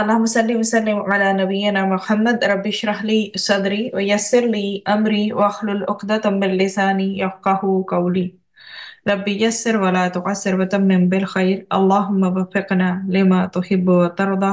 اللهم صل وسلم على نبينا محمد رب اشرح لي صدري ويسر لي أمري واحلل عقدة من لساني يفقهوا قولي رب يسر ولا تعسر وتمم بالخير اللهم وفقنا لما تحب وترضى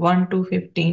1 to 15।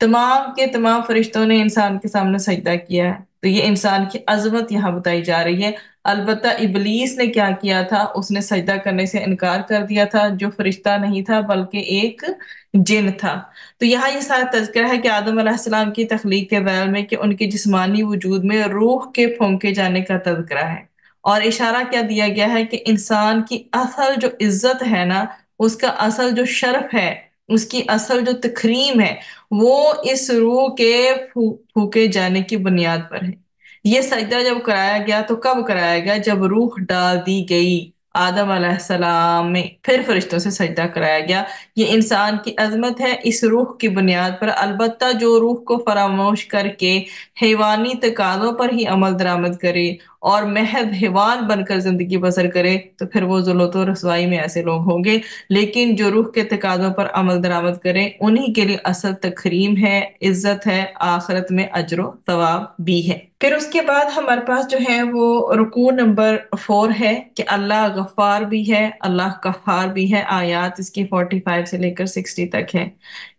تمام کے تمام فرشتوں نے انسان کے سامنے سجدہ کیا ہے، تو یہ انسان کی عظمت یہاں بتائی جا رہی ہے۔ البتہ ابلیس نے کیا کیا تھا، اس نے سجدہ کرنے سے انکار کر دیا تھا، جو فرشتہ نہیں تھا بلکہ ایک جن تھا۔ تو یہاں یہ سارا تذکرہ ہے کہ آدم علیہ السلام کی تخلیق کے بارے میں، کہ ان کے جسمانی وجود میں روح کے پھونکے جانے کا تذکرہ ہے، اور اشارہ کیا دیا گیا ہے کہ انسان کی اصل جو عزت ہے نا، اس کا اصل جو شرف ہے، اس کی اصل جو تکریم ہے، وہ اس روح کے پھونکے جانے کی بنیاد پر ہے۔ یہ سجدہ جب کرایا گیا تو کب کرایا گیا؟ جب روح ڈال دی گئی آدم علیہ السلام میں، پھر فرشتوں سے سجدہ کرایا گیا۔ یہ انسان کی عظمت ہے اس روح کی بنیاد پر۔ البتہ جو روح کو فراموش کر کے حیوانی تقاضوں پر ہی عمل درآمد کرے اور محض حیوان بن کر زندگی بسر کرے، تو پھر وہ ذلت و رسوائی میں ایسے لوگ ہوں گے۔ لیکن جو روح کے تقاضوں پر عمل درآمد کریں، انہی کے لیے اصل تکریم ہے، عزت ہے، آخرت میں اجر و ثواب بھی ہے۔ پھر اس کے بعد ہمارے پاس جو ہے وہ رکوع نمبر 4 ہے، کہ اللہ غفار بھی ہے، اللہ قہار بھی ہے۔ آیات اس کی 45 سے لے کر 60 تک ہے۔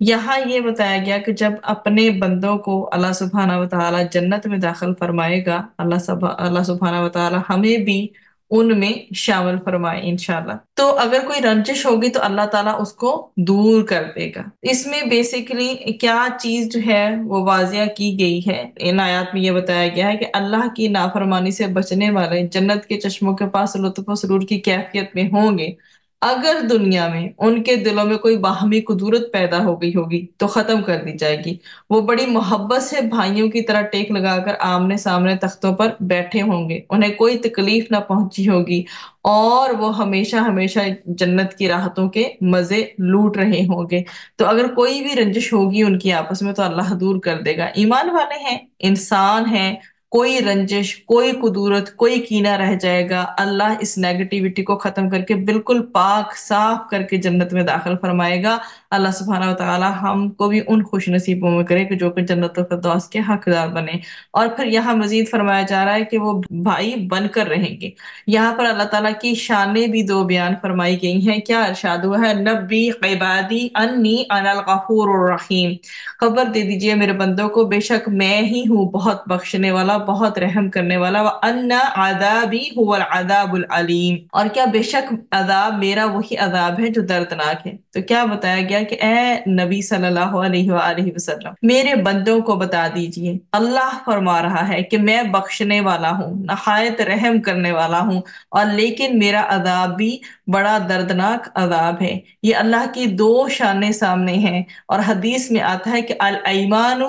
یہاں یہ بتایا گیا کہ جب اپنے بندوں کو اللہ سبحانہ وتعالی جنت میں داخل فرمائے گا، اللہ سبحانہ وتعالی ہمیں بھی ان میں شامل فرمائے انشاءاللہ۔ تو اگر کوئی رنجش ہوگی تو اللہ تعالیٰ اس کو دور کر دے گا۔ اس میں بیسیکلی کیا چیز جو ہے وہ واضح کی گئی ہے، ان آیات میں یہ بتایا گیا ہے کہ اللہ کی نافرمانی سے بچنے والے جنت کے چشموں کے پاس لطف و سرور کی کیفیت میں ہوں گے۔ اگر دنیا میں ان کے دلوں میں کوئی باہمی قدورت پیدا ہو گئی ہوگی تو ختم کر دی جائے گی۔ وہ بڑی محبت سے بھائیوں کی طرح ٹیک لگا کر آمنے سامنے تختوں پر بیٹھے ہوں گے، انہیں کوئی تکلیف نہ پہنچی ہوگی، اور وہ ہمیشہ ہمیشہ جنت کی راحتوں کے مزے لوٹ رہے ہوں گے۔ تو اگر کوئی بھی رنجش ہوگی ان کی آپس میں تو اللہ دور کر دے گا۔ ایمان والے ہیں، انسان ہیں، کوئی رنجش، کوئی قدورت، کوئی کینہ رہ جائے گا، اللہ اس نیگیٹیوٹی کو ختم کر کے بالکل پاک صاف کر کے جنت میں داخل فرمائے گا۔ اللہ سبحانہ وتعالی ہم کو بھی ان خوش نصیبوں میں کرے کہ جو کہ جنت الفردوس کے حقدار بنے۔ اور پھر یہاں مزید فرمایا جا رہا ہے کہ وہ بھائی بن کر رہیں گے۔ یہاں پر اللہ تعالیٰ کی شانیں بھی 2 بیان فرمائی گئی ہیں۔ کیا ارشاد ہوا ہے؟ نبی عبادی انی انا الغفور الرحیم، خبر دے دیجئے میرے بندوں کو، بے شک میں ہی ہوں بہت بخشنے والا، بہت رحم کرنے والا۔ وَأَنَّ عَذَابِي هُوَ الْعَذَابُ الْعَلِيمُ، اور کیا بے شک عذاب میرا وہی عذاب ہے جو دردناک ہے۔ تو کیا بتایا گیا کہ اے نبی صلی اللہ علیہ وآلہ وسلم، میرے بندوں کو بتا دیجئے، اللہ فرما رہا ہے کہ میں بخشنے والا ہوں، نہایت رحم کرنے والا ہوں، اور لیکن میرا عذاب بھی بڑا دردناک عذاب ہے۔ یہ اللہ کی 2 شانیں سامنے ہیں، اور حدیث میں آتا ہے کہ الایمان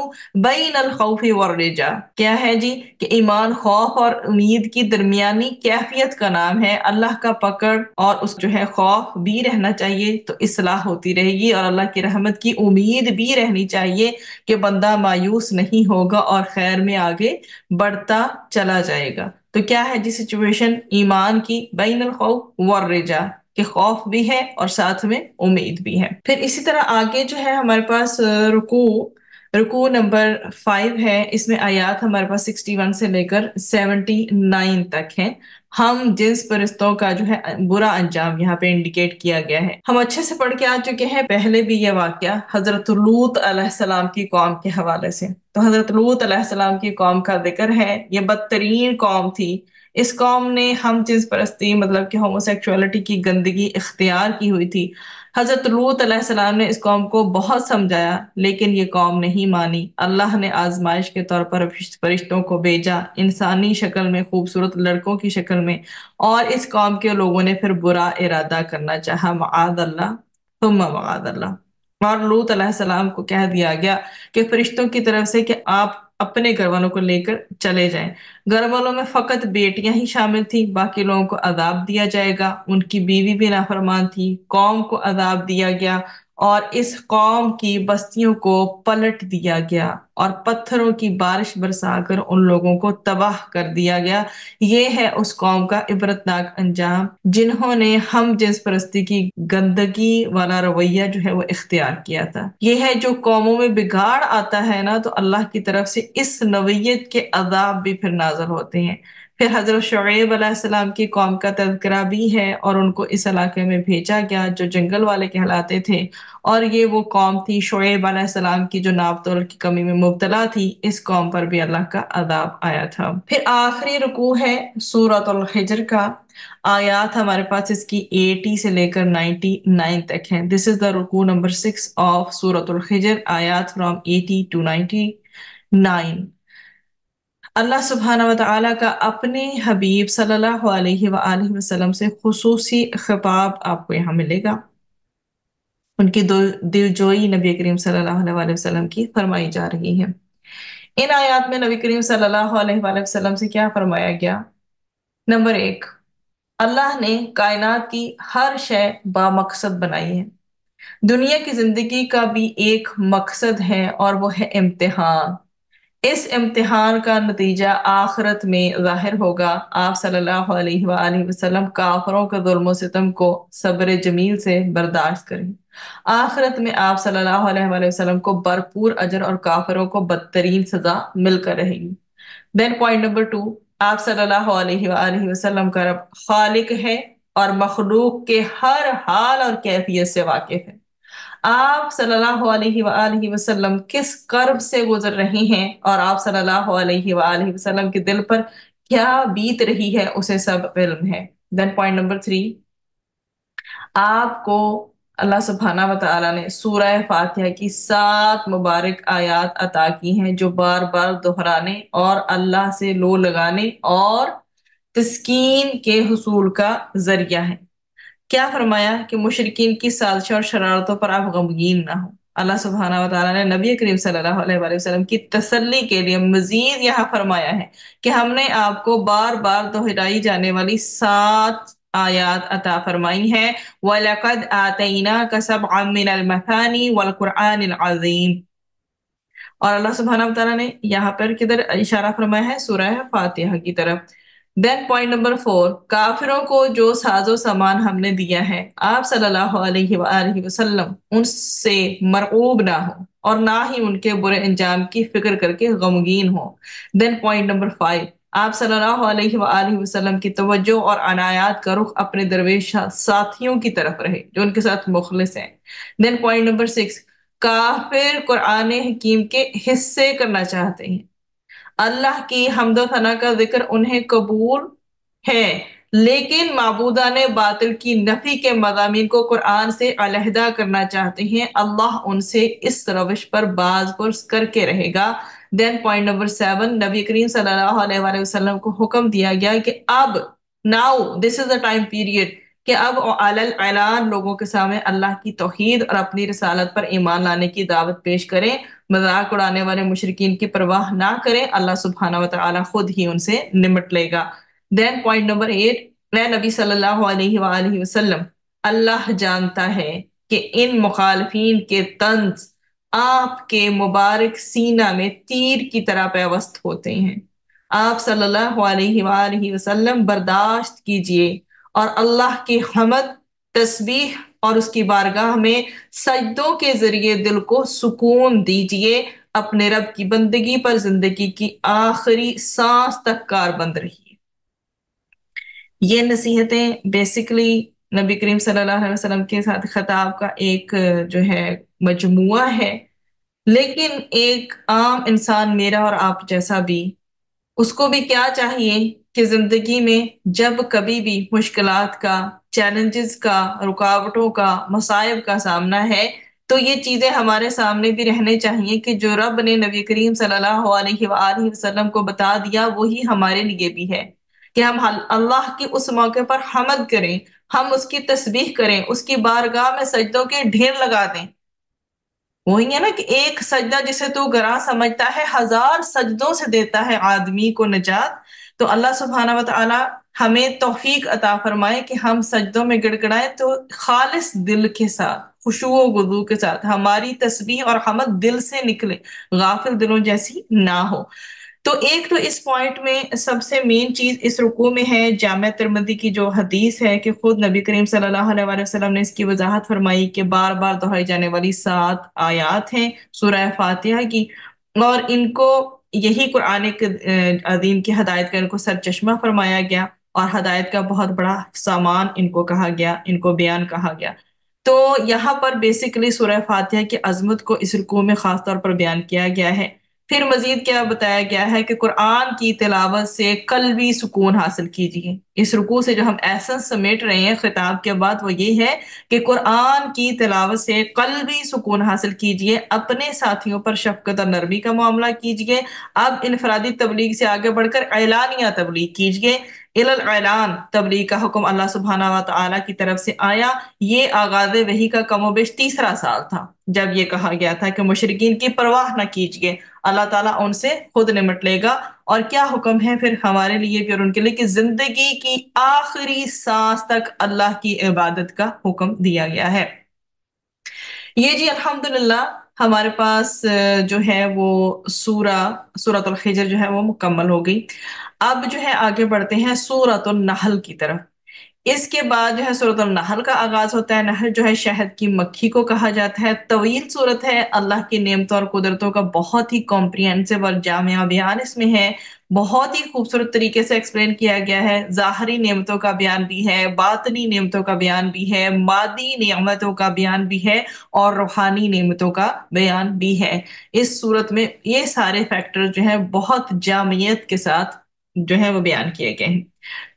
بین الخوف والرجا، کیا ہے جی؟ کہ ایمان خوف اور امید کی درمیانی کیفیت کا نام ہے۔ اللہ کا پکڑ اور اس جو ہے خوف بھی رہنا چاہیے تو اصلاح ہوتی رہے گی، اور اللہ کی رحمت کی امید بھی رہنی چاہیے کہ بندہ مایوس نہیں ہوگا اور خیر میں آگے بڑھتا چلا جائے گا۔ تو کیا ہے جی سچویشن ایمان کی؟ بین الخوف والرجا، کہ خوف بھی ہے اور ساتھ میں امید بھی ہے۔ پھر اسی طرح آگے جو ہے ہمارے پاس رکوع نمبر 5 ہے، اس میں آیات ہمارے پاس 61 سے لے کر 79 تک ہیں۔ ہم جنس پرستوں کا جو ہے برا انجام یہاں پہ انڈیکیٹ کیا گیا ہے۔ ہم اچھے سے پڑھ کے آ چکے ہیں پہلے بھی یہ واقعہ حضرت لوط علیہ السلام کی قوم کے حوالے سے۔ تو حضرت لوط علیہ السلام کی قوم کا ذکر ہے۔ یہ بدترین قوم تھی۔ اس قوم نے ہم جنس پرستی مطلب کہ ہوموسیکچوالٹی کی گندگی اختیار کی ہوئی تھی۔ حضرت لوط علیہ السلام نے اس قوم کو بہت سمجھایا، لیکن یہ قوم نہیں مانی۔ اللہ نے آزمائش کے طور پر فرشتوں کو بھیجا انسانی شکل میں، خوبصورت لڑکوں کی شکل میں، اور اس قوم کے لوگوں نے پھر برا ارادہ کرنا چاہا، معاذ اللہ ثم معاذ اللہ۔ اور لوط علیہ السلام کو کہہ دیا گیا کہ فرشتوں کی طرف سے کہ آپ اپنے گھر والوں کو لے کر چلے جائیں۔ گھر والوں میں فقط بیٹیاں ہی شامل تھی، باقی لوگوں کو عذاب دیا جائے گا۔ ان کی بیوی بھی نافرمان تھی، قوم کو عذاب دیا گیا، اور اس قوم کی بستیوں کو پلٹ دیا گیا، اور پتھروں کی بارش برسا کر ان لوگوں کو تباہ کر دیا گیا۔ یہ ہے اس قوم کا عبرتناک انجام جنہوں نے ہم جنس پرستی کی گندگی والا رویہ جو ہے وہ اختیار کیا تھا۔ یہ ہے جو قوموں میں بگاڑ آتا ہے نا، تو اللہ کی طرف سے اس نوعیت کے عذاب بھی پھر نازل ہوتے ہیں۔ پھر حضرت شعیب علیہ السلام کی قوم کا تذکرہ بھی ہے، اور ان کو اس علاقے میں بھیجا گیا جو جنگل والے کہلاتے تھے، اور یہ وہ قوم تھی شعیب علیہ السلام کی جو ناپ تول کی کمی میں مبتلا تھی۔ اس قوم پر بھی اللہ کا عذاب آیا تھا۔ پھر آخری رکوع ہے سورۃ الحجر کا۔ آیات ہمارے پاس اس کی 80 سے لے کر 99 تک ہیں۔ دس از دا رکوع نمبر 6 آف سورۃ الحجر، آیات فرام 80 to 99۔ اللہ سبحانہ وتعالی کا اپنے حبیب صلی اللہ علیہ وآلہ وسلم سے خصوصی خطاب آپ کو یہاں ملے گا۔ ان کی دل جوئی نبی کریم صلی اللہ علیہ وآلہ وسلم کی فرمائی جا رہی ہے۔ ان آیات میں نبی کریم صلی اللہ علیہ وآلہ وسلم سے کیا فرمایا گیا؟ نمبر 1، اللہ نے کائنات کی ہر شے بامقصد بنائی ہے۔ دنیا کی زندگی کا بھی ایک مقصد ہے، اور وہ ہے امتحان۔ اس امتحان کا نتیجہ آخرت میں ظاہر ہوگا۔ آپ صلی اللہ علیہ وآلہ وسلم کافروں کے ظلم و ستم کو صبر جمیل سے برداشت کریں۔ آخرت میں آپ صلی اللہ علیہ وآلہ وسلم کو بھرپور اجر اور کافروں کو بدترین سزا مل کر رہے گی۔ دین پوائنٹ نمبر 2، آپ صلی اللہ علیہ وآلہ وسلم کا رب خالق ہے اور مخلوق کے ہر حال اور کیفیت سے واقف ہے۔ آپ صلی اللہ علیہ وآلہ وسلم کس کرب سے گزر رہے ہیں، اور آپ صلی اللہ علیہ وآلہ وسلم کے دل پر کیا بیت رہی ہے، اسے سب علم ہے۔ دین پوائنٹ نمبر 3، آپ کو اللہ سبحانہ وتعالی نے سورہ فاتحہ کی 7 مبارک آیات عطا کی ہیں، جو بار بار دہرانے اور اللہ سے لو لگانے اور تسکین کے حصول کا ذریعہ ہے۔ کیا فرمایا کہ مشرکین کی سازشوں اور شرارتوں پر آپ غمگین نہ ہوں۔ اللہ سبحانہ وتعالیٰ نے نبی کریم صلی اللہ علیہ وآلہ وسلم کی تسلی کے لیے مزید یہاں فرمایا ہے کہ ہم نے آپ کو بار بار دہرائی جانے والی 7 آیات عطا فرمائی ہیں۔ وَلَقَدْ آتَيْنَاكَ سَبْعًا مِّنَ الْمَثَانِي وَالْقُرْآنِ الْعَظِيمِ۔ اور اللہ سبحانہ وتعالیٰ نے یہاں پر کدھر اشارہ فرمایا ہے؟ سورہ فاتحہ کی طرف۔ دین پوائنٹ نمبر 4، کافروں کو جو ساز و سامان ہم نے دیا ہے، آپ صلی اللہ علیہ وآلہ وسلم ان سے مرعوب نہ ہو، اور نہ ہی ان کے برے انجام کی فکر کر کے غمگین ہو۔ دین پوائنٹ نمبر 5، آپ صلی اللہ علیہ وآلہ وسلم کی توجہ اور عنایات کا رخ اپنے درویش ساتھیوں کی طرف رہے جو ان کے ساتھ مخلص ہیں۔ دین پوائنٹ نمبر 6، کافر قرآن حکیم کے حصے کرنا چاہتے ہیں۔ اللہ کی حمد و ثنا کا ذکر انہیں قبول ہے، لیکن معبودان باطل کی نفی کے مضامین کو قرآن سے علیحدہ کرنا چاہتے ہیں۔ اللہ ان سے اس روش پر باز پرس کر کے رہے گا۔ دین پوائنٹ نمبر 7، نبی کریم صلی اللہ علیہ وآلہ وسلم کو حکم دیا گیا کہ اب now this is the time period کہ اب علی الاعلان لوگوں کے سامنے اللہ کی توحید اور اپنی رسالت پر ایمان لانے کی دعوت پیش کریں۔ مذاق اڑانے والے مشرکین کی پرواہ نہ کریں، اللہ سبحانہ وتعالی خود ہی ان سے نمٹ لے گا۔ دین پوائنٹ نمبر 8، اے نبی صلی اللہ علیہ وآلہ وسلم، اللہ جانتا ہے کہ ان مخالفین کے طنز آپ کے مبارک سینہ میں تیر کی طرح پیوست ہوتے ہیں۔ آپ صلی اللہ علیہ وآلہ وسلم برداشت کیجئے اور اللہ کی حمد، تسبیح اور اس کی بارگاہ میں سجدوں کے ذریعے دل کو سکون دیجئے۔ اپنے رب کی بندگی پر زندگی کی آخری سانس تک کاربند رہیے۔ یہ نصیحتیں بیسیکلی نبی کریم صلی اللہ علیہ وسلم کے ساتھ خطاب کا ایک جو ہے مجموعہ ہے، لیکن ایک عام انسان میرا اور آپ جیسا بھی، اس کو بھی کیا چاہیے کہ زندگی میں جب کبھی بھی مشکلات کا، چیلنجز کا، رکاوٹوں کا، مصائب کا سامنا ہے، تو یہ چیزیں ہمارے سامنے بھی رہنے چاہیے کہ جو رب نے نبی کریم صلی اللہ علیہ وآلہ وسلم کو بتا دیا وہی ہمارے لیے بھی ہے، کہ ہم اللہ کی اس موقع پر حمد کریں، ہم اس کی تسبیح کریں، اس کی بارگاہ میں سجدوں کے ڈھیر لگا دیں۔ وہی ہے نا کہ ایک سجدہ جسے تو گراں سمجھتا ہے 1000 سجدوں سے دیتا ہے آدمی کو نجات۔ تو اللہ سبحانہ وتعالی ہمیں توفیق عطا فرمائے کہ ہم سجدوں میں گڑ گڑائیں تو خالص دل کے ساتھ، خشوع و خضوع کے ساتھ، ہماری تسبیح اور حمد دل سے نکلے، غافل دلوں جیسی نہ ہو۔ تو ایک تو اس پوائنٹ میں سب سے مین چیز اس رکوع میں ہے جامع ترمذی کی جو حدیث ہے کہ خود نبی کریم صلی اللہ علیہ وآلہ وسلم نے اس کی وضاحت فرمائی کہ بار بار دہرائی جانے والی 7 آیات ہیں سورہ فاتحہ کی، اور ان کو یہی قرآن عظیم کی ہدایت کا ان کو سرچشمہ فرمایا گیا اور ہدایت کا بہت بڑا سامان ان کو کہا گیا، ان کو بیان کہا گیا۔ تو یہاں پر بیسیکلی سورہ فاتحہ کی عظمت کو اس رکوع میں خاص طور پر بیان کیا گیا ہے۔ پھر مزید کیا بتایا گیا ہے کہ قرآن کی تلاوت سے قلبی سکون حاصل کیجیے۔ اس رکوع سے جو ہم ایسنس سمیٹ رہے ہیں خطاب کے بعد وہ یہ ہے کہ قرآن کی تلاوت سے قلبی سکون حاصل کیجیے، اپنے ساتھیوں پر شفقت اور نرمی کا معاملہ کیجیے۔ اب انفرادی تبلیغ سے آگے بڑھ کر اعلانیہ تبلیغ کیجیے۔ اعلان تبلیغ کا حکم اللہ سبحانہ و تعالیٰ کی طرف سے آیا۔ یہ آغاز وحی کا کم و بیش تیسرا سال تھا جب یہ کہا گیا تھا کہ مشرکین کی پرواہ نہ کیجیے، اللہ تعالیٰ ان سے خود نمٹ لے گا۔ اور کیا حکم ہے پھر ہمارے لیے بھی اور ان کے لیے کہ زندگی کی آخری سانس تک اللہ کی عبادت کا حکم دیا گیا ہے۔ یہ جی الحمدللہ ہمارے پاس جو ہے وہ سورۃ الحجر جو ہے وہ مکمل ہو گئی۔ اب جو ہے آگے بڑھتے ہیں سورۃ النحل کی طرف۔ اس کے بعد جو ہے سورۃ النحل کا آغاز ہوتا ہے۔ نحل جو ہے شہد کی مکھی کو کہا جاتا ہے۔ طویل سورت ہے، اللہ کی نعمتوں اور قدرتوں کا بہت ہی کمپریہنسو اور جامع بیان اس میں ہے۔ بہت ہی خوبصورت طریقے سے ایکسپلین کیا گیا ہے۔ ظاہری نعمتوں کا بیان بھی ہے، باطنی نعمتوں کا بیان بھی ہے، مادی نعمتوں کا بیان بھی ہے اور روحانی نعمتوں کا بیان بھی ہے۔ اس صورت میں یہ سارے فیکٹر جو ہیں بہت جامعیت کے ساتھ جو ہے وہ بیان کیے گئے ہیں۔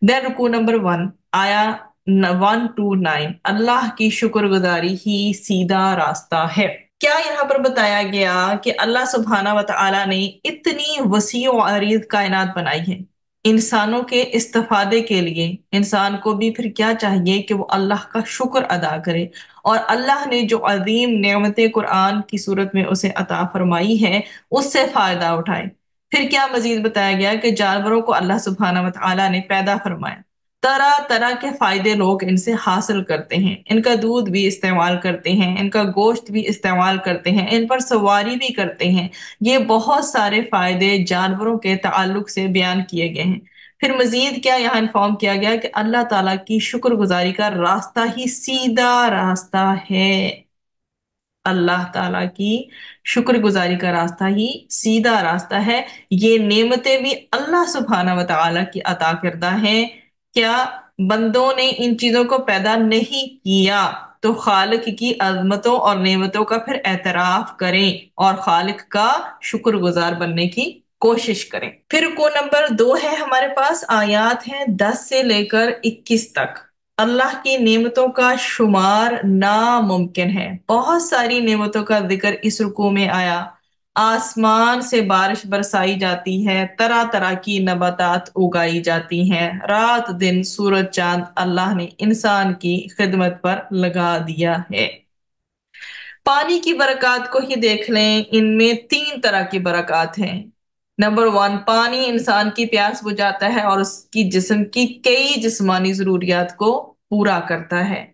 دین رکوع نمبر 1 آیا 1 to 9، اللہ کی شکر گزاری ہی سیدھا راستہ ہے۔ کیا یہاں پر بتایا گیا کہ اللہ سبحانہ و تعالیٰ نے اتنی وسیع و عریض کائنات بنائی ہے انسانوں کے استفادے کے لیے؟ انسان کو بھی پھر کیا چاہیے کہ وہ اللہ کا شکر ادا کرے، اور اللہ نے جو عظیم نعمت قرآن کی صورت میں اسے عطا فرمائی ہے اس سے فائدہ اٹھائے۔ پھر کیا مزید بتایا گیا کہ جانوروں کو اللہ سبحانہ و تعالیٰ نے پیدا فرمایا، طرح طرح کے فائدے لوگ ان سے حاصل کرتے ہیں، ان کا دودھ بھی استعمال کرتے ہیں، ان کا گوشت بھی استعمال کرتے ہیں، ان پر سواری بھی کرتے ہیں۔ یہ بہت سارے فائدے جانوروں کے تعلق سے بیان کیے گئے ہیں۔ پھر مزید کیا یہاں انفارم کیا گیا کہ اللہ تعالیٰ کی شکر گزاری کا راستہ ہی سیدھا راستہ ہے۔ اللہ تعالیٰ کی شکر گزاری کا راستہ ہی سیدھا راستہ ہے۔ یہ نعمتیں بھی اللہ سبحانہ و تعالیٰ کی عطا کردہ ہیں۔ کیا بندوں نے ان چیزوں کو پیدا نہیں کیا تو خالق کی عظمتوں اور نعمتوں کا پھر اعتراف کریں اور خالق کا شکر گزار بننے کی کوشش کریں۔ پھر رکوع نمبر 2 ہے ہمارے پاس، آیات ہیں 10 سے لے کر 21 تک۔ اللہ کی نعمتوں کا شمار ناممکن ہے۔ بہت ساری نعمتوں کا ذکر اس رکوع میں آیا۔ آسمان سے بارش برسائی جاتی ہے، طرح طرح کی نباتات اگائی جاتی ہیں، رات دن سورج چاند اللہ نے انسان کی خدمت پر لگا دیا ہے۔ پانی کی برکات کو ہی دیکھ لیں، ان میں 3 طرح کی برکات ہیں۔ نمبر 1، پانی انسان کی پیاس بجھاتا ہے اور اس کی جسم کی کئی جسمانی ضروریات کو پورا کرتا ہے۔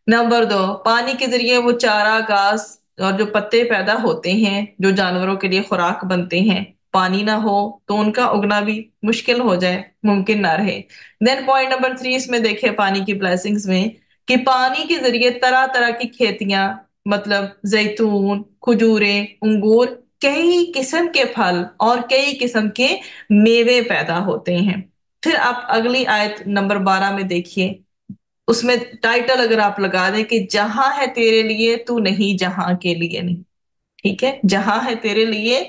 نمبر 2، پانی کے ذریعے وہ چارہ گھاس اور جو پتے پیدا ہوتے ہیں جو جانوروں کے لیے خوراک بنتے ہیں۔ پانی نہ ہو تو ان کا اگنا بھی مشکل ہو جائے، ممکن نہ رہے۔ دین پوائنٹ نمبر 3 اس میں دیکھیں پانی کی بلیسنگز میں کہ پانی کے ذریعے طرح طرح کی کھیتیاں، مطلب زیتون، کھجوریں، انگور، کئی قسم کے پھل اور کئی قسم کے میوے پیدا ہوتے ہیں۔ پھر آپ اگلی آیت نمبر 12 میں دیکھیے، اس میں ٹائٹل اگر آپ لگا دیں کہ جہاں ہے تیرے لیے تو نہیں جہاں کے لیے نہیں، ٹھیک ہے، جہاں ہے تیرے لیے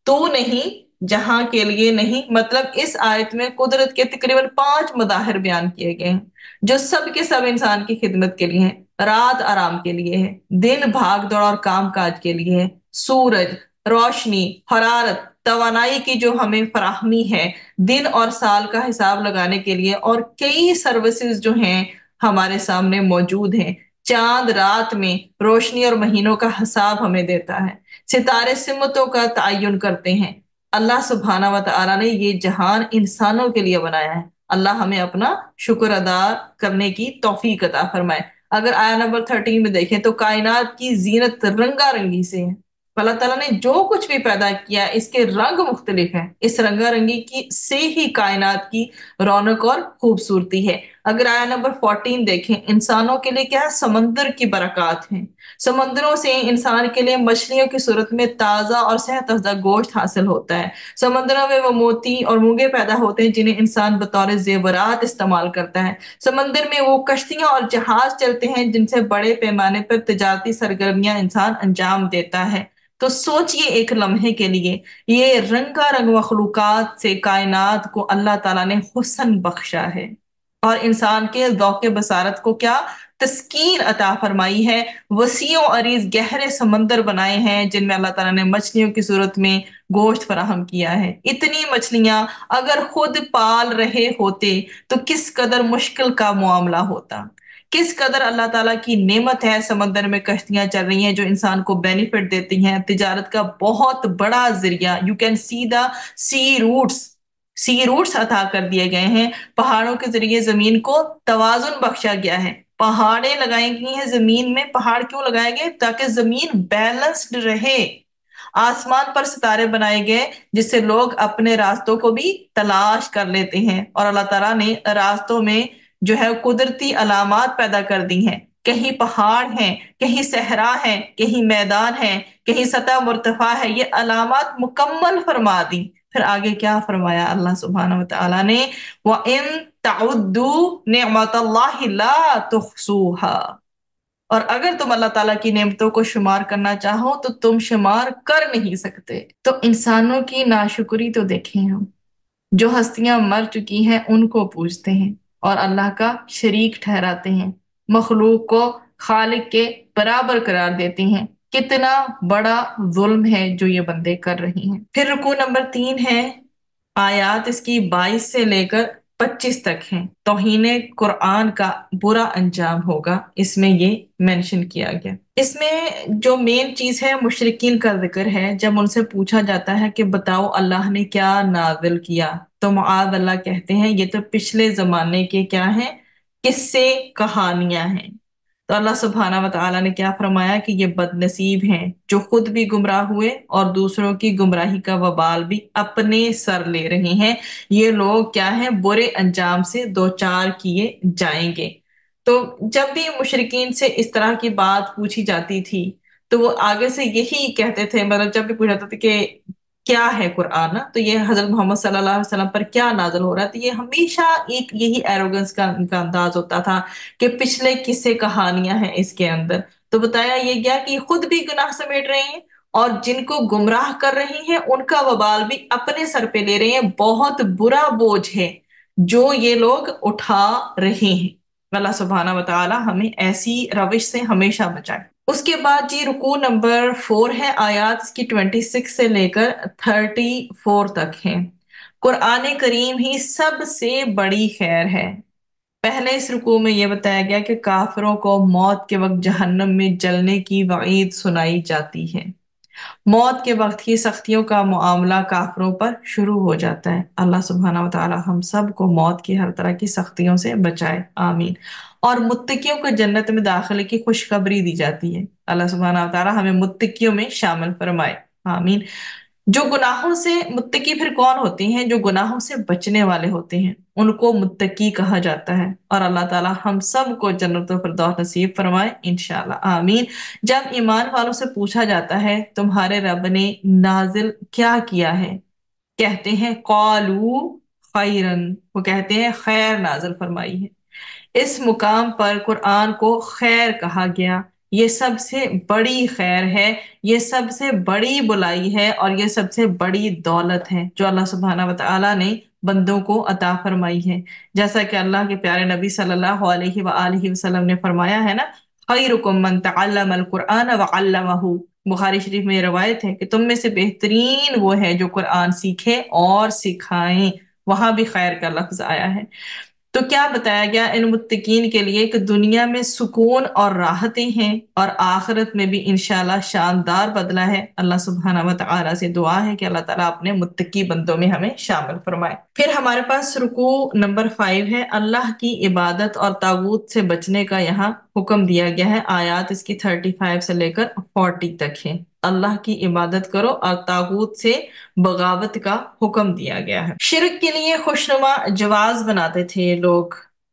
تو نہیں جہاں کے لیے نہیں، مطلب اس آیت میں قدرت کے تقریباً 5 مظاہر بیان کیے گئے ہیں جو سب کے سب انسان کی خدمت کے لیے ہیں۔ رات آرام کے لیے ہے، دن بھاگ دوڑ اور کام کاج کے لیے ہے، سورج، روشنی، حرارت، توانائی کی جو ہمیں فراہمی ہے دن اور سال کا حساب لگانے کے لیے، اور کئی سروسز جو ہیں ہمارے سامنے موجود ہیں۔ چاند رات میں روشنی اور مہینوں کا حساب ہمیں دیتا ہے، ستارے سمتوں کا تعین کرتے ہیں۔ اللہ سبحانہ و تعالیٰ نے یہ جہان انسانوں کے لیے بنایا ہے۔ اللہ ہمیں اپنا شکر ادا کرنے کی توفیق عطا فرمائے۔ اگر آیا نمبر 13 میں دیکھیں تو کائنات کی زینت رنگا رنگی سے ہے۔ اللہ تعالیٰ نے جو کچھ بھی پیدا کیا اس کے رنگ مختلف ہیں، اس رنگا رنگی کی سے ہی کائنات کی رونق اور خوبصورتی ہے۔ اگر آیا نمبر 14 دیکھیں، انسانوں کے لیے کیا ہے؟ سمندر کی برکات ہیں۔ سمندروں سے انسان کے لیے مچھلیوں کی صورت میں تازہ اور صحت افزا گوشت حاصل ہوتا ہے۔ سمندروں میں وہ موتی اور مونگے پیدا ہوتے ہیں جنہیں انسان بطور زیورات استعمال کرتا ہے۔ سمندر میں وہ کشتیاں اور جہاز چلتے ہیں جن سے بڑے پیمانے پر تجارتی سرگرمیاں انسان انجام دیتا ہے۔ تو سوچئے ایک لمحے کے لیے، یہ رنگا رنگ مخلوقات سے کائنات کو اللہ تعالیٰ نے حسن بخشا ہے، اور انسان کے ذوق بصارت کو کیا تسکین عطا فرمائی ہے۔ وسیع و عریض گہرے سمندر بنائے ہیں جن میں اللہ تعالیٰ نے مچھلیوں کی صورت میں گوشت فراہم کیا ہے۔ اتنی مچھلیاں اگر خود پال رہے ہوتے تو کس قدر مشکل کا معاملہ ہوتا، کس قدر اللہ تعالیٰ کی نعمت ہے۔ سمندر میں کشتیاں چل رہی ہیں جو انسان کو بینیفٹ دیتی ہیں، تجارت کا بہت بڑا ذریعہ۔ You can see the sea routes عطا کر دیے گئے ہیں۔ پہاڑوں کے ذریعے زمین کو توازن بخشا گیا ہے۔ پہاڑیں لگائی گئی ہیں زمین میں۔ پہاڑ کیوں لگائے گئے؟ تاکہ زمین بیلنسڈ رہے۔ آسمان پر ستارے بنائے گئے جس سے لوگ اپنے راستوں کو بھی تلاش کر لیتے ہیں، اور اللہ تعالیٰ نے راستوں میں جو ہے قدرتی علامات پیدا کر دی ہیں۔ کہیں پہاڑ ہیں، کہیں صحرا ہے، کہیں میدان ہے، کہیں سطح مرتفع ہے، یہ علامات مکمل فرما دی۔ پھر آگے کیا فرمایا اللہ سبحانہ وتعالیٰ نے؟ وَإِن تَعُدُّوا نِعْمَةَ اللَّهِ لَا تُحْصُوهَا، اور اگر تم اللہ تعالیٰ کی نعمتوں کو شمار کرنا چاہو تو تم شمار کر نہیں سکتے۔ تو انسانوں کی ناشکری تو دیکھیں ہم، جو ہستیاں مر چکی ہیں ان کو پوجتے ہیں اور اللہ کا شریک ٹھہراتے ہیں، مخلوق کو خالق کے برابر قرار دیتے ہیں۔ کتنا بڑا ظلم ہے جو یہ بندے کر رہی ہیں۔ پھر رکوع نمبر 3 ہے، آیات اس کی 22 سے لے کر 25 تک ہیں۔ توہین قرآن کا برا انجام ہوگا، اس میں یہ مینشن کیا گیا۔ اس میں جو مین چیز ہے مشرکین کا ذکر ہے۔ جب ان سے پوچھا جاتا ہے کہ بتاؤ اللہ نے کیا نازل کیا، تو معاذ اللہ کہتے ہیں یہ تو پچھلے زمانے کے کیا ہیں، قصے کہانیاں ہیں۔ تو اللہ سبحانہ وتعالیٰ نے کیا فرمایا کہ یہ بد نصیب ہیں جو خود بھی گمراہ ہوئے اور دوسروں کی گمراہی کا وبال بھی اپنے سر لے رہے ہیں۔ یہ لوگ کیا ہیں، برے انجام سے دوچار کیے جائیں گے۔ تو جب بھی مشرکین سے اس طرح کی بات پوچھی جاتی تھی تو وہ آگے سے یہی کہتے تھے، مطلب جب بھی پوچھا جاتا تھا کہ کیا ہے قرآن، تو یہ حضرت محمد صلی اللہ علیہ وسلم پر کیا نازل ہو رہا ہے، تو یہ ہمیشہ ایک یہی ایروگنس کا ان کا انداز ہوتا تھا کہ پچھلے قصے کہانیاں ہیں اس کے اندر۔ تو بتایا یہ گیا کہ خود بھی گناہ سمیٹ رہے ہیں اور جن کو گمراہ کر رہے ہیں ان کا وبال بھی اپنے سر پہ لے رہے ہیں۔ بہت برا بوجھ ہے جو یہ لوگ اٹھا رہے ہیں۔ اللہ سبحانہ وتعالی ہمیں ایسی روش سے ہمیشہ بچائے۔ اس کے بعد جی رکوع نمبر 4 ہے، آیات اس کی 26 سے لے کر 34 تک ہیں۔ قرآن کریم ہی سب سے بڑی خیر ہے۔ پہلے اس رکوع میں یہ بتایا گیا کہ کافروں کو موت کے وقت جہنم میں جلنے کی وعید سنائی جاتی ہے۔ موت کے وقت ہی سختیوں کا معاملہ کافروں پر شروع ہو جاتا ہے۔ اللہ سبحانہ وتعالی ہم سب کو موت کی ہر طرح کی سختیوں سے بچائے، آمین۔ اور متقیوں کو جنت میں داخلے کی خوشخبری دی جاتی ہے۔ اللہ سبحانہ وتعالی ہمیں متقیوں میں شامل فرمائے، آمین۔ جو گناہوں سے متقی پھر کون ہوتے ہیں؟ جو گناہوں سے بچنے والے ہوتے ہیں، ان کو متقی کہا جاتا ہے۔ اور اللہ تعالی ہم سب کو جنت الفردوس نصیب فرمائے، انشاءاللہ، آمین۔ جب ایمان والوں سے پوچھا جاتا ہے تمہارے رب نے نازل کیا کیا ہے، کہتے ہیں قالوا خیرن، وہ کہتے ہیں خیر نازل فرمائی ہے۔ اس مقام پر قرآن کو خیر کہا گیا۔ یہ سب سے بڑی خیر ہے، یہ سب سے بڑی بلائی ہے، اور یہ سب سے بڑی دولت ہے جو اللہ سبحانہ وتعالی نے بندوں کو عطا فرمائی ہے۔ جیسا کہ اللہ کے پیارے نبی صلی اللہ علیہ وآلہ وسلم نے فرمایا ہے نا، خیرکم من تعلم القرآن وعلمہ۔ بخاری شریف میں یہ روایت ہے کہ تم میں سے بہترین وہ ہے جو قرآن سیکھے اور سکھائیں۔ وہاں بھی خیر کا لفظ آیا ہے۔ تو کیا بتایا گیا ان متقین کے لیے کہ دنیا میں سکون اور راحتیں ہیں، اور آخرت میں بھی انشاءاللہ شاندار بدلہ ہے۔ اللہ سبحانہ وتعالی سے دعا ہے کہ اللہ تعالیٰ اپنے متقی بندوں میں ہمیں شامل فرمائے۔ پھر ہمارے پاس رکوع نمبر 5 ہے، اللہ کی عبادت اور طاغوت سے بچنے کا یہاں حکم دیا گیا ہے۔ آیات اس کی 35 سے لے کر 40 تک ہیں۔ اللہ کی عبادت کرو اور طاغوت سے بغاوت کا حکم دیا گیا ہے۔ شرک کے لیے خوشنما جواز بناتے تھے یہ لوگ،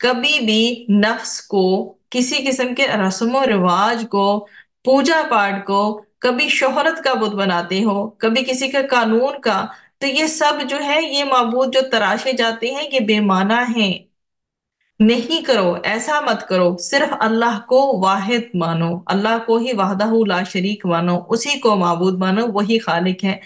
کبھی بھی نفس کو، کسی قسم کے رسم و رواج کو، پوجا پاٹ کو، کبھی شہرت کا بت بناتے ہو، کبھی کسی کا قانون کا، تو یہ سب جو ہے، یہ معبود جو تراشے جاتے ہیں، یہ بے معنی ہیں۔ نہیں کرو، ایسا مت کرو، صرف اللہ کو واحد مانو، اللہ کو ہی وحدہ لا شریک مانو، اسی کو معبود مانو، وہی خالق ہے۔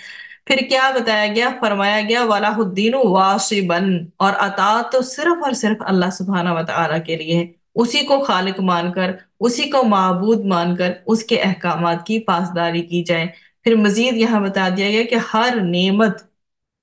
پھر کیا بتایا گیا؟ فرمایا گیا وَلَهُ الدِّينُ وَاصِبًا، اور اطاعت تو صرف اور صرف اللہ سبحانہ و تعالیٰ کے لیے ہے، اسی کو خالق مان کر، اسی کو معبود مان کر اس کے احکامات کی پاسداری کی جائے۔ پھر مزید یہاں بتا دیا گیا کہ ہر نعمت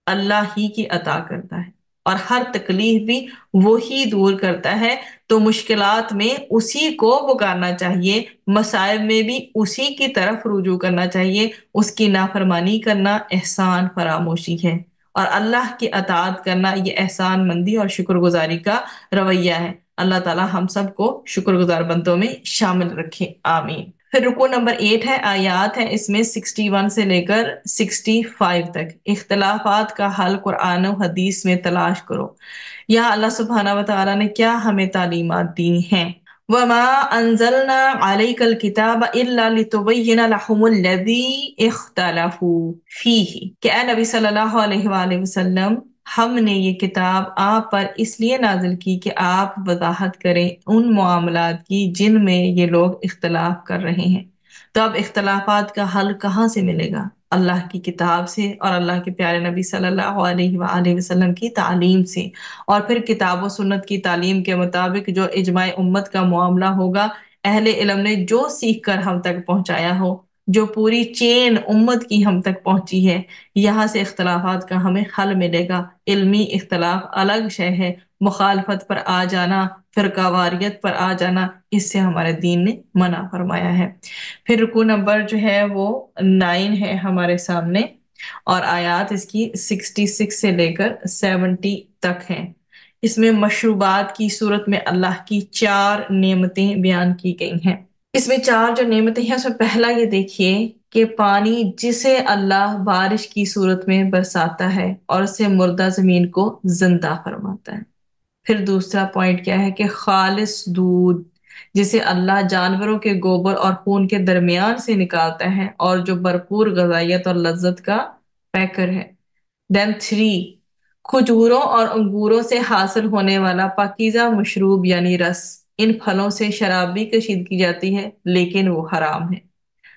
اللہ ہی کی عطا کرتا ہے، اور ہر تکلیف بھی وہی دور کرتا ہے، تو مشکلات میں اسی کو پکارنا چاہیے، مصائب میں بھی اسی کی طرف رجوع کرنا چاہیے۔ اس کی نافرمانی کرنا احسان فراموشی ہے، اور اللہ کی اطاعت کرنا یہ احسان مندی اور شکر گزاری کا رویہ ہے۔ اللہ تعالی ہم سب کو شکر گزار بندوں میں شامل رکھے، آمین۔ پھر رکو نمبر 8 ہے، آیات ہے اس میں 61 سے لے کر 65 تک۔ اختلافات کا حل قرآن و حدیث میں تلاش کرو۔ یہاں اللہ سبحانہ و تعالیٰ نے کیا ہمیں تعلیمات دی ہیں؟ وَمَا أَنزَلْنَا عَلَيْكَ الْكِتَابَ إِلَّا لِتُبَيِّنَ لَهُمُ الَّذِي اخْتَلَفُوا فِيهِ، کہ اے نبی صلی اللہ علیہ وآلہ وسلم، ہم نے یہ کتاب آپ پر اس لیے نازل کی کہ آپ وضاحت کریں ان معاملات کی جن میں یہ لوگ اختلاف کر رہے ہیں۔ تو اب اختلافات کا حل کہاں سے ملے گا؟ اللہ کی کتاب سے، اور اللہ کے پیارے نبی صلی اللہ علیہ وآلہ وسلم کی تعلیم سے، اور پھر کتاب و سنت کی تعلیم کے مطابق جو اجماع امت کا معاملہ ہوگا، اہل علم نے جو سیکھ کر ہم تک پہنچایا ہو، جو پوری چین امت کی ہم تک پہنچی ہے، یہاں سے اختلافات کا ہمیں حل ملے گا۔ علمی اختلاف الگ شے ہے، مخالفت پر آ جانا، فرقہ واریت پر آ جانا، اس سے ہمارے دین نے منع فرمایا ہے۔ پھر رکو نمبر جو ہے وہ 9 ہے ہمارے سامنے، اور آیات اس کی 66 سے لے کر 70 تک ہیں۔ اس میں مشروبات کی صورت میں اللہ کی 4 نعمتیں بیان کی گئی ہیں۔ اس میں 4 جو نعمتیں ہیں، اس میں پہلا یہ دیکھیے کہ پانی جسے اللہ بارش کی صورت میں برساتا ہے اور اس سے مردہ زمین کو زندہ فرماتا ہے۔ پھر دوسرا پوائنٹ کیا ہے کہ خالص دودھ جسے اللہ جانوروں کے گوبر اور خون کے درمیان سے نکالتا ہے، اور جو بھرپور غذائیت اور لذت کا پیکر ہے۔ دین 3، کھجوروں اور انگوروں سے حاصل ہونے والا پاکیزہ مشروب یعنی رس۔ ان پھلوں سے شراب بھی کشید کی جاتی ہے، لیکن وہ حرام ہے۔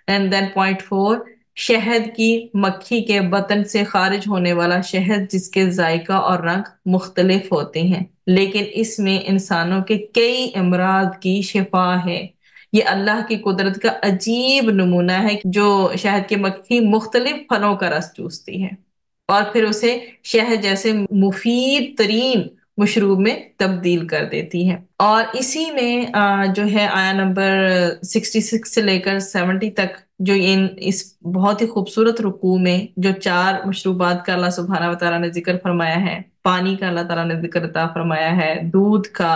اینڈ دین پوائنٹ 4، شہد کی مکھی کے بطن سے خارج ہونے والا شہد جس کے ذائقہ اور رنگ مختلف ہوتے ہیں، لیکن اس میں انسانوں کے کئی امراض کی شفا ہے۔ یہ اللہ کی قدرت کا عجیب نمونہ ہے، جو شہد کی مکھی مختلف پھلوں کا رس چوستی ہے اور پھر اسے شہد جیسے مفید ترین مشروب میں تبدیل کر دیتی ہے۔ اور اسی میں جو ہے آیا نمبر 66 سے لے کر 70 تک، جو اس بہت ہی خوبصورت رکوع میں جو 4 مشروبات کا اللہ سبحانہ و تعالیٰ نے ذکر فرمایا ہے، پانی کا اللہ تعالیٰ نے ذکر عطا فرمایا ہے، دودھ کا،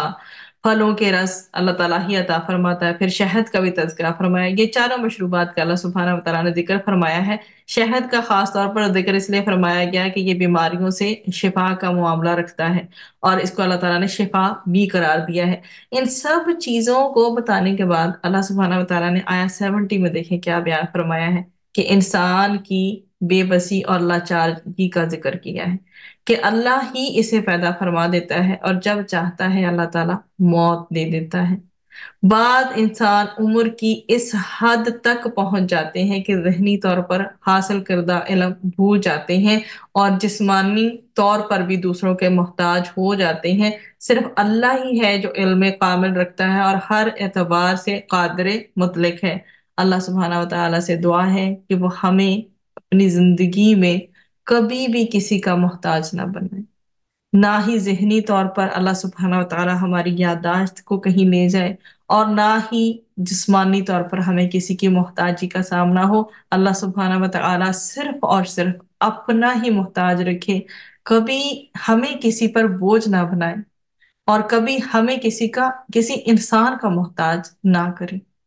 پھلوں کے رس اللہ تعالیٰ ہی عطا فرماتا ہے، پھر شہد کا بھی تذکرہ فرمایا، یہ چاروں مشروبات کا اللہ سبحانہ و تعالیٰ نے ذکر فرمایا ہے۔ شہد کا خاص طور پر ذکر اس لیے فرمایا گیا کہ یہ بیماریوں سے شفا کا معاملہ رکھتا ہے، اور اس کو اللہ تعالیٰ نے شفا بھی قرار دیا ہے۔ ان سب چیزوں کو بتانے کے بعد اللہ سبحانہ و تعالیٰ نے آیا 70 میں دیکھیں کیا بیان فرمایا ہے، کہ انسان کی بے بسی اور لاچارگی کا ذکر کیا ہے، کہ اللہ ہی اسے پیدا فرما دیتا ہے، اور جب چاہتا ہے اللہ تعالیٰ موت دے دیتا ہے۔ بعد انسان عمر کی اس حد تک پہنچ جاتے ہیں کہ ذہنی طور پر حاصل کردہ علم بھول جاتے ہیں، اور جسمانی طور پر بھی دوسروں کے محتاج ہو جاتے ہیں۔ صرف اللہ ہی ہے جو علم کامل رکھتا ہے اور ہر اعتبار سے قادر مطلق ہے۔ اللہ سبحانہ و تعالیٰ سے دعا ہے کہ وہ ہمیں اپنی زندگی میں کبھی بھی کسی کا محتاج نہ بنائے، نہ ہی ذہنی طور پر اللہ سبحانہ و تعالیٰ ہماری یادداشت کو کہیں لے جائے، اور نہ ہی جسمانی طور پر ہمیں کسی کی محتاجی کا سامنا ہو۔ اللہ سبحانہ و تعالیٰ صرف اور صرف اپنا ہی محتاج رکھے، کبھی ہمیں کسی پر بوجھ نہ بنائے، اور کبھی ہمیں کسی انسان کا محتاج نہ کرے۔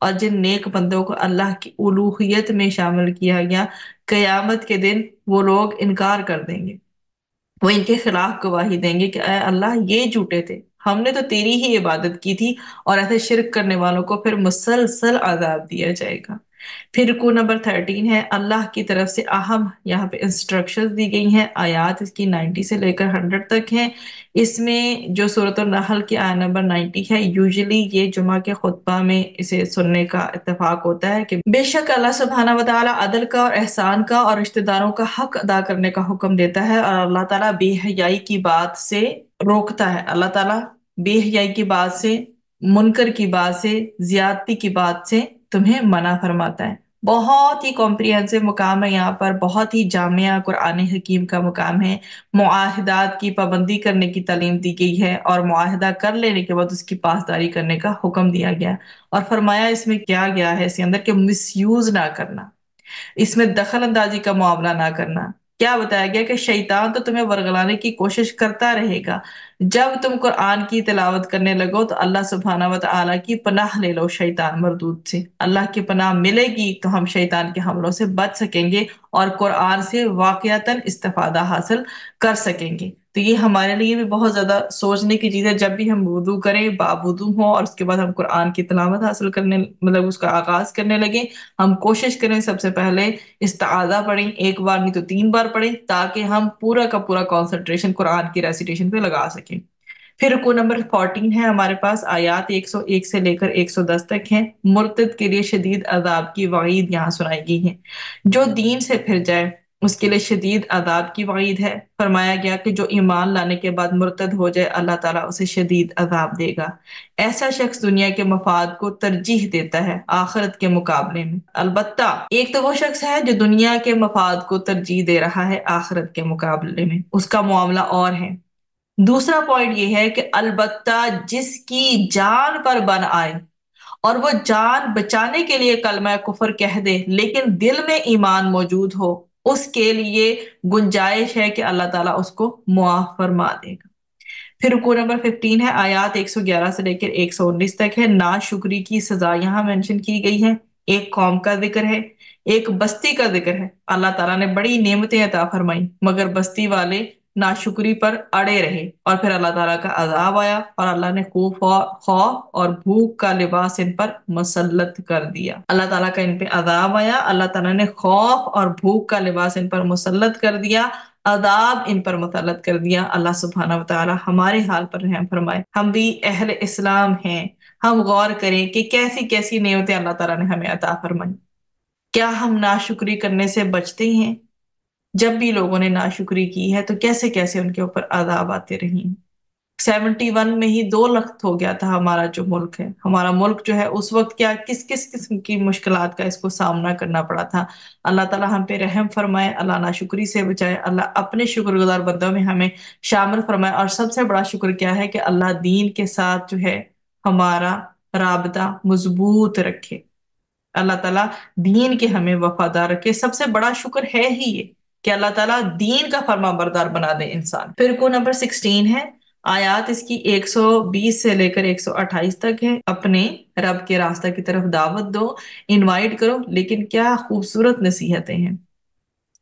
اور جن نیک بندوں کو اللہ کی الوہیت میں شامل کیا گیا، قیامت کے دن وہ لوگ انکار کر دیں گے، وہ ان کے خلاف گواہی دیں گے کہ اے اللہ یہ جھوٹے تھے، ہم نے تو تیری ہی عبادت کی تھی۔ اور ایسے شرک کرنے والوں کو پھر مسلسل عذاب دیا جائے گا۔ پھر رکو نمبر 13 ہے اللہ کی طرف سے اہم یہاں پہ انسٹرکشنز دی گئی ہیں۔ آیات اس کی 90 سے لے کر 100 تک ہیں۔ اس میں جو سورۃ النحل کی آیت نمبر 90 ہے، یوزلی یہ جمعہ کے خطبہ میں اسے سننے کا اتفاق ہوتا ہے کہ بے شک اللہ سبحانہ و تعالیٰ عدل کا اور احسان کا اور رشتہ داروں کا حق ادا کرنے کا حکم دیتا ہے، اور اللہ تعالیٰ بے حیائی کی بات سے روکتا ہے۔ اللہ تعالیٰ بے حیائی کی بات سے، منکر کی بات سے، زیادتی کی بات سے تمہیں منع فرماتا ہے۔ بہت ہی کمپریہنسو مقام ہے یہاں پر، بہت ہی جامعہ قرآن حکیم کا مقام ہے۔ معاہدات کی پابندی کرنے کی تعلیم دی گئی ہے، اور معاہدہ کر لینے کے بعد اس کی پاسداری کرنے کا حکم دیا گیا، اور فرمایا اس میں کیا گیا ہے اس کے اندر کہ مس یوز نہ کرنا، اس میں دخل اندازی کا معاملہ نہ کرنا۔ کیا بتایا گیا کہ شیطان تو تمہیں ورگلانے کی کوشش کرتا رہے گا، جب تم قرآن کی تلاوت کرنے لگو تو اللہ سبحانہ و تعالیٰ کی پناہ لے لو شیطان مردود سے۔ اللہ کی پناہ ملے گی تو ہم شیطان کے حملوں سے بچ سکیں گے اور قرآن سے واقعتاً استفادہ حاصل کر سکیں گے۔ تو یہ ہمارے لیے بھی بہت زیادہ سوچنے کی چیز ہے، جب بھی ہم وضو کریں، باوضو ہوں، اور اس کے بعد ہم قرآن کی تلاوت حاصل کرنے، مطلب اس کا آغاز کرنے لگیں، ہم کوشش کریں سب سے پہلے استعاذہ پڑھیں، ایک بار نہیں تو 3 بار پڑھیں، تاکہ ہم پورا کا پورا کنسنٹریشن قرآن کی ریسیٹیشن پہ لگا سکیں۔ پھر رکو نمبر 14 ہے ہمارے پاس، آیات 101 سے لے کر 110 تک ہیں۔ مرتد کے لیے شدید عذاب کی وعید یہاں سنائی گئی ہے۔ جو دین سے پھر جائے اس کے لیے شدید عذاب کی وعید ہے۔ فرمایا گیا کہ جو ایمان لانے کے بعد مرتد ہو جائے، اللہ تعالیٰ اسے شدید عذاب دے گا۔ ایسا شخص دنیا کے مفاد کو ترجیح دیتا ہے آخرت کے مقابلے میں۔ البتہ ایک تو وہ شخص ہے جو دنیا کے مفاد کو ترجیح دے رہا ہے آخرت کے مقابلے میں، اس کا معاملہ اور ہے۔ دوسرا پوائنٹ یہ ہے کہ البتہ جس کی جان پر بن آئے اور وہ جان بچانے کے لیے کلمہ کفر کہہ دے لیکن دل میں ایمان موجود ہو، اس کے لیے گنجائش ہے کہ اللہ تعالیٰ اس کو معاف فرما دے گا۔ پھر رکوع نمبر 15 ہے، آیات 111 سے لے کر 119 تک ہے۔ ناشکری کی سزا یہاں مینشن کی گئی ہے۔ ایک قوم کا ذکر ہے، ایک بستی کا ذکر ہے۔ اللہ تعالیٰ نے بڑی نعمتیں عطا فرمائیں، مگر بستی والے ناشکری پر اڑے رہے، اور پھر اللہ تعالیٰ کا عذاب آیا، اور اللہ نے خوف اور بھوک کا لباس ان پر مسلط کر دیا۔ اللہ تعالیٰ کا ان پہ عذاب آیا، اللہ تعالیٰ نے خوف اور بھوک کا لباس ان پر مسلط کر دیا، عذاب ان پر مسلط کر دیا۔ اللہ سبحانہ و تعالیٰ ہمارے حال پر رحم فرمائے۔ ہم بھی اہل اسلام ہیں، ہم غور کریں کہ کیسی کیسی نعمتیں اللہ تعالیٰ نے ہمیں عطا فرمائی۔ کیا ہم ناشکری کرنے سے بچتے ہیں؟ جب بھی لوگوں نے ناشکری کی ہے تو کیسے کیسے ان کے اوپر عذاب آتے رہے ہیں۔ 71 میں ہی 2 لخت ہو گیا تھا ہمارا جو ملک ہے، ہمارا ملک جو ہے اس وقت کیا کس کس قسم کی مشکلات کا اس کو سامنا کرنا پڑا تھا۔ اللہ تعالیٰ ہم پہ رحم فرمائے، اللہ ناشکری سے بچائے، اللہ اپنے شکر گزار بندوں میں ہمیں شامل فرمائے۔ اور سب سے بڑا شکر کیا ہے کہ اللہ دین کے ساتھ جو ہے ہمارا رابطہ مضبوط رکھے، اللہ تعالیٰ دین کے ہمیں وفادار رکھے۔ سب سے بڑا شکر ہے ہی یہ کہ اللہ تعالیٰ دین کا فرما بردار بنا دے انسان۔ پھر رکوع نمبر 16 ہے، آیات اس کی 120 سے لے کر 128 تک ہے۔ اپنے رب کے راستہ کی طرف دعوت دو، انوائٹ کرو، لیکن کیا خوبصورت نصیحتیں ہیں۔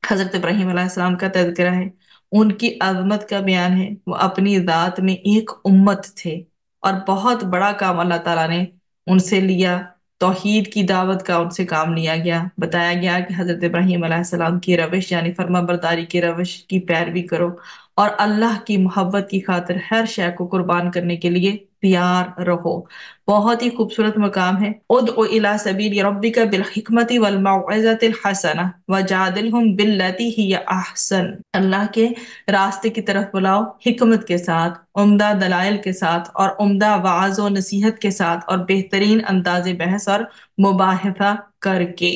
حضرت ابراہیم علیہ السلام کا تذکرہ ہے، ان کی عظمت کا بیان ہے۔ وہ اپنی ذات میں ایک امت تھے، اور بہت بڑا کام اللہ تعالیٰ نے ان سے لیا، توحید کی دعوت کا ان سے کام لیا گیا۔ بتایا گیا کہ حضرت ابراہیم علیہ السلام کی روش یعنی فرما برداری کی روش کی پیروی کرو، اور اللہ کی محبت کی خاطر ہر شے کو قربان کرنے کے لیے تیار رہو۔ بہت ہی خوبصورت مقام ہے۔ ادعو الی سبیل ربک بالحکمت والموعظۃ الحسنہ وجادلہم باللتی ہی احسن۔ اللہ کے راستے کی طرف بلاؤ، حکمت کے ساتھ، عمدہ دلائل کے ساتھ، اور عمدہ وعظ و نصیحت کے ساتھ، اور بہترین انداز بحث اور مباحثہ کر کے۔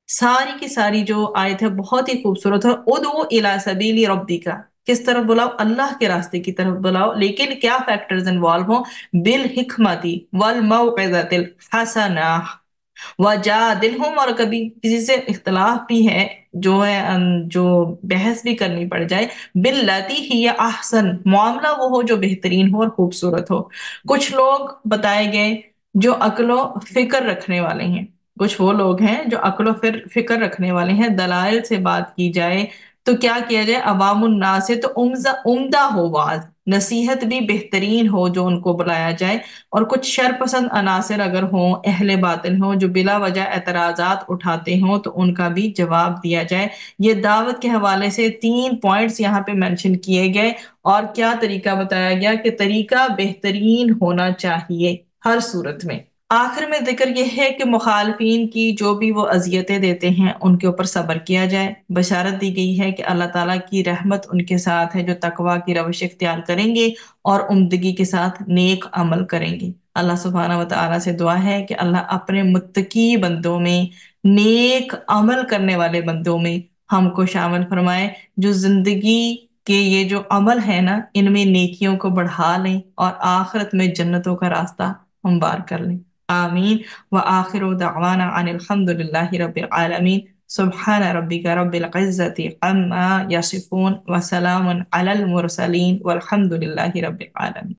ساری کی ساری جو آیت ہے بہت ہی خوبصورت ہے۔ ادعو الی سبیل ربک، کس طرف بلاؤ؟ اللہ کے راستے کی طرف بلاؤ، لیکن کیا فیکٹرز انوالو ہوں؟ بالحکمت والموعظۃ الحسنہ وجادلہم، اور کبھی کسی سے اختلاف بھی ہے جو بحث بھی کرنی پڑ جائے، باللتی ہی احسن، معاملہ وہ ہو جو بہترین ہو اور خوبصورت ہو۔ کچھ لوگ بتائے گئے جو عقل و فکر رکھنے والے ہیں، کچھ وہ لوگ ہیں جو عقل و فکر رکھنے والے ہیں، دلائل سے بات کی جائے تو کیا کیا جائے، عوام الناس سے تو عمدہ ہو واز، نصیحت بھی بہترین ہو جو ان کو بلایا جائے، اور کچھ شر پسند عناصر اگر ہوں، اہل باطل ہوں جو بلا وجہ اعتراضات اٹھاتے ہوں تو ان کا بھی جواب دیا جائے۔ یہ دعوت کے حوالے سے 3 پوائنٹس یہاں پہ مینشن کیے گئے، اور کیا طریقہ بتایا گیا کہ طریقہ بہترین ہونا چاہیے ہر صورت میں۔ آخر میں ذکر یہ ہے کہ مخالفین کی جو بھی وہ اذیتیں دیتے ہیں ان کے اوپر صبر کیا جائے۔ بشارت دی گئی ہے کہ اللہ تعالیٰ کی رحمت ان کے ساتھ ہے جو تقوی کی روش اختیار کریں گے اور عمدگی کے ساتھ نیک عمل کریں گے۔ اللہ سبحانہ و تعالیٰ سے دعا ہے کہ اللہ اپنے متقی بندوں میں، نیک عمل کرنے والے بندوں میں ہم کو شامل فرمائے، جو زندگی کہ یہ جو عمل ہے نا ان میں نیکیوں کو بڑھا لیں اور آخرت میں جنتوں کا راستہ ہموار کر لیں۔ آمین۔ وآخر دعوانا عن الحمد للہ رب العالمین۔ سبحان ربک رب العزت عما یصفون وسلام علی المرسلین والحمد للہ رب العالمین۔